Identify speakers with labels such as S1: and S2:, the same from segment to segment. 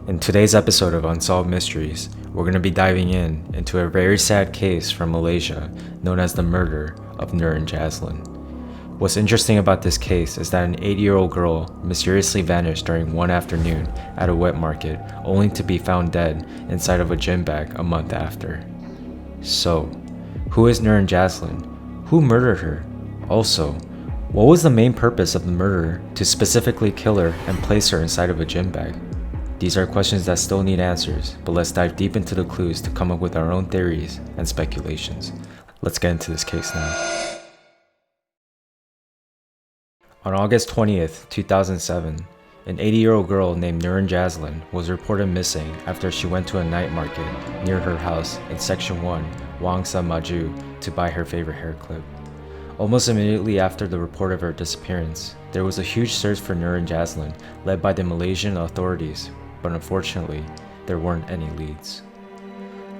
S1: In today's episode of Unsolved Mysteries, we're going to be diving into a very sad case from Malaysia known as the Murder of Nurin Jazlin. What's interesting about this case is that an 80-year-old girl mysteriously vanished during one afternoon at a wet market, only to be found dead inside of a gym bag a month after. So, who is Nurin Jazlin? Who murdered her? Also, what was the main purpose of the murderer to specifically kill her and place her inside of a gym bag? These are questions that still need answers, but let's dive deep into the clues to come up with our own theories and speculations. Let's get into this case now. On August 20th, 2007, an 80-year-old girl named Nurin Jazlin was reported missing after she went to a night market near her house in Section 1, Wangsa Maju, to buy her favorite hair clip. Almost immediately after the report of her disappearance, there was a huge search for Nurin Jazlin led by the Malaysian authorities, but unfortunately, there weren't any leads.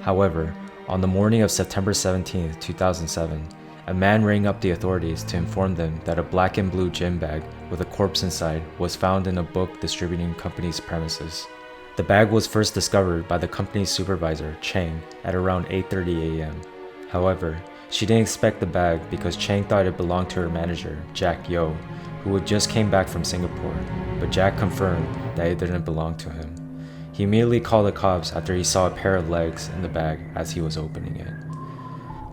S1: However, on the morning of September 17, 2007, a man rang up the authorities to inform them that a black and blue gym bag with a corpse inside was found in a book distributing company's premises. The bag was first discovered by the company's supervisor, Chang, at around 8:30 a.m. However, she didn't expect the bag because Chang thought it belonged to her manager, Jack Yo, who had just came back from Singapore, but Jack confirmed that it didn't belong to him. He immediately called the cops after he saw a pair of legs in the bag as he was opening it.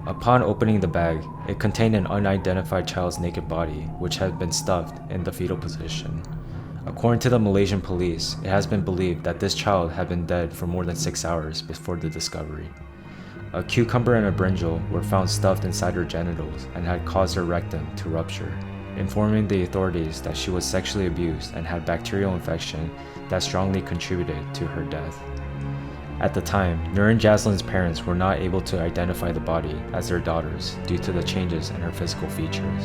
S1: Upon opening the bag, it contained an unidentified child's naked body, which had been stuffed in the fetal position. According to the Malaysian police, it has been believed that this child had been dead for more than 6 hours before the discovery. A cucumber and a brinjal were found stuffed inside her genitals and had caused her rectum to rupture, informing the authorities that she was sexually abused and had bacterial infection that strongly contributed to her death. At the time, Nurin Jazlin's parents were not able to identify the body as their daughter's due to the changes in her physical features.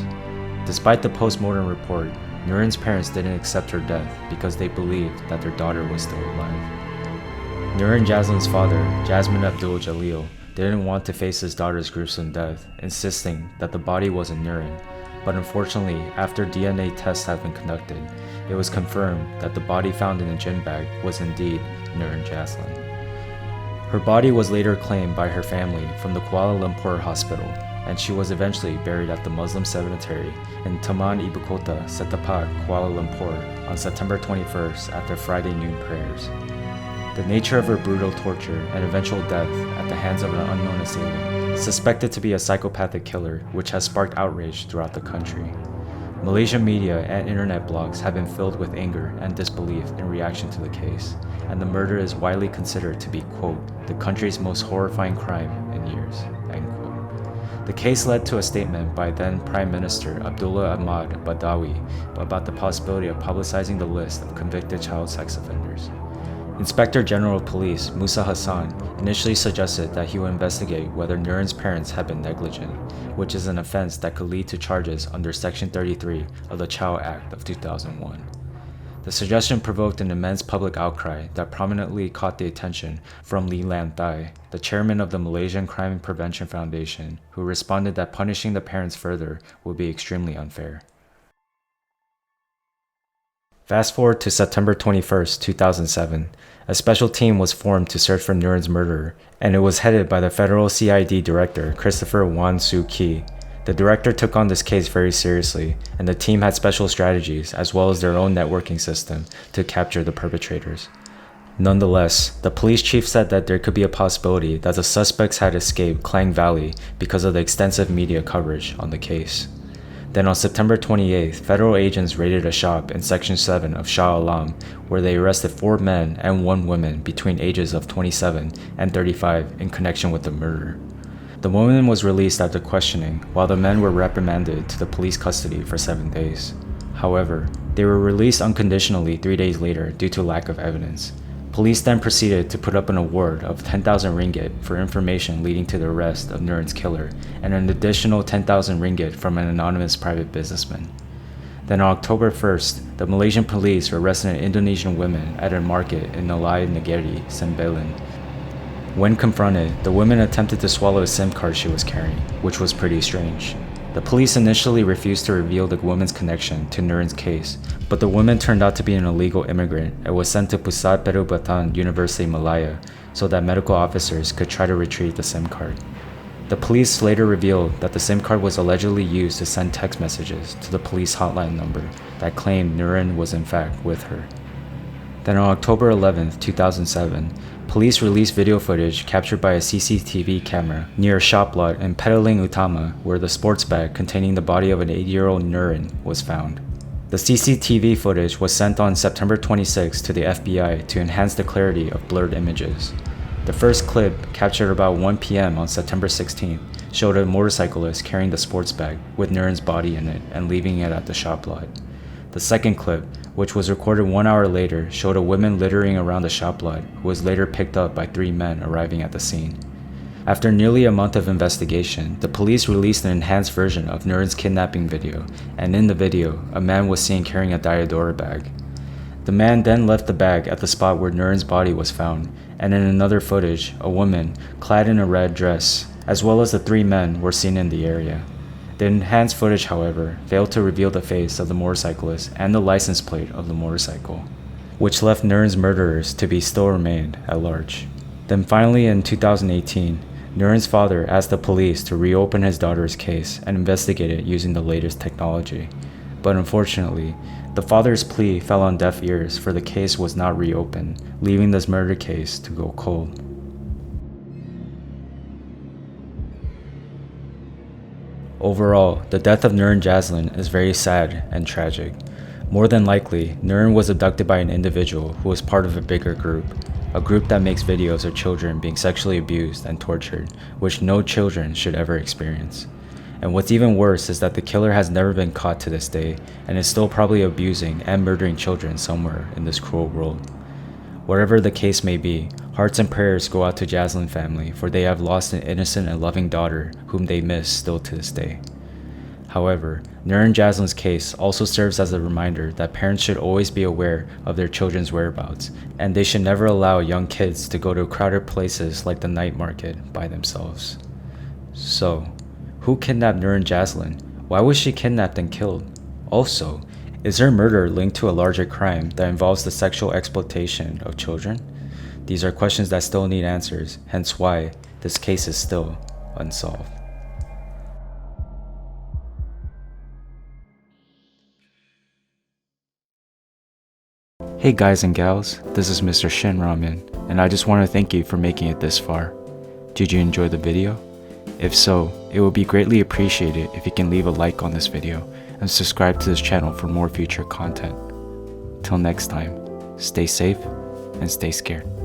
S1: Despite the post-mortem report, Nurin's parents didn't accept her death because they believed that their daughter was still alive. Nurin Jazlin's father, Jasmine Abdul Jalil, didn't want to face his daughter's gruesome death, insisting that the body wasn't Nurin, but unfortunately, after DNA tests had been conducted, it was confirmed that the body found in the gym bag was indeed Nurin Jazlin. Her body was later claimed by her family from the Kuala Lumpur hospital, and she was eventually buried at the Muslim cemetery in Taman Ibukota Setapak, Kuala Lumpur on September 21st after Friday noon prayers. The nature of her brutal torture and eventual death at the hands of an unknown assailant is suspected to be a psychopathic killer, which has sparked outrage throughout the country. Malaysian media and internet blogs have been filled with anger and disbelief in reaction to the case, and the murder is widely considered to be, quote, the country's most horrifying crime in years, end quote. The case led to a statement by then Prime Minister Abdullah Ahmad Badawi about the possibility of publicizing the list of convicted child sex offenders. Inspector General of Police Musa Hassan initially suggested that he would investigate whether Nurin's parents had been negligent, which is an offense that could lead to charges under Section 33 of the Child Act of 2001. The suggestion provoked an immense public outcry that prominently caught the attention from Lee Lam Thai, the chairman of the Malaysian Crime Prevention Foundation, who responded that punishing the parents further would be extremely unfair. Fast forward to September 21st, 2007, a special team was formed to search for Nurin's murderer, and it was headed by the federal CID director, Christopher Wan Soo Ki. The director took on this case very seriously, and the team had special strategies as well as their own networking system to capture the perpetrators. Nonetheless, the police chief said that there could be a possibility that the suspects had escaped Klang Valley because of the extensive media coverage on the case. Then on September 28th, federal agents raided a shop in Section 7 of Shah Alam, where they arrested 4 men and 1 woman between ages of 27 and 35 in connection with the murder. The woman was released after questioning, while the men were reprimanded to the police custody for 7 days. However, they were released unconditionally 3 days later due to lack of evidence. Police then proceeded to put up an award of 10,000 ringgit for information leading to the arrest of Nurin's killer, and an additional 10,000 ringgit from an anonymous private businessman. Then on October 1st, the Malaysian police arrested an Indonesian woman at a market in Nalai Negeri, Sembilan. When confronted, the woman attempted to swallow a SIM card she was carrying, which was pretty strange. The police initially refused to reveal the woman's connection to Nurin's case, but the woman turned out to be an illegal immigrant and was sent to Pusat Perubatan University Malaya so that medical officers could try to retrieve the SIM card. The police later revealed that the SIM card was allegedly used to send text messages to the police hotline number that claimed Nurin was in fact with her. Then on October 11, 2007, police released video footage captured by a CCTV camera near a shop lot in Petaling Utama where the sports bag containing the body of an 8-year-old Nurin was found. The CCTV footage was sent on September 26 to the FBI to enhance the clarity of blurred images. The first clip, captured about 1 p.m. on September 16, showed a motorcyclist carrying the sports bag with Nurin's body in it and leaving it at the shop lot. The second clip, which was recorded 1 hour later, showed a woman littering around the shop lot who was later picked up by 3 men arriving at the scene. After nearly a month of investigation, the police released an enhanced version of Nurin's kidnapping video, and in the video, a man was seen carrying a Diadora bag. The man then left the bag at the spot where Nurin's body was found, and in another footage, a woman, clad in a red dress, as well as the 3 men were seen in the area. The enhanced footage, however, failed to reveal the face of the motorcyclist and the license plate of the motorcycle, which left Nurin's murderers to be still remained at large. Then finally in 2018, Nurin's father asked the police to reopen his daughter's case and investigate it using the latest technology. But unfortunately, the father's plea fell on deaf ears, for the case was not reopened, leaving this murder case to go cold. Overall, the death of Nurin Jazlin is very sad and tragic. More than likely, Nurin was abducted by an individual who was part of a bigger group, a group that makes videos of children being sexually abused and tortured, which no children should ever experience. And what's even worse is that the killer has never been caught to this day and is still probably abusing and murdering children somewhere in this cruel world. Whatever the case may be, hearts and prayers go out to Jazlin family, for they have lost an innocent and loving daughter whom they miss still to this day. However, Nurin Jazlin's case also serves as a reminder that parents should always be aware of their children's whereabouts, and they should never allow young kids to go to crowded places like the night market by themselves. So, who kidnapped Nurin Jazlin? Why was she kidnapped and killed? Also, is her murder linked to a larger crime that involves the sexual exploitation of children? These are questions that still need answers, hence why this case is still unsolved. Hey guys and gals, this is MisterShinRamen, and I just want to thank you for making it this far. Did you enjoy the video? If so, it would be greatly appreciated if you can leave a like on this video and subscribe to this channel for more future content. Till next time, stay safe and stay scared.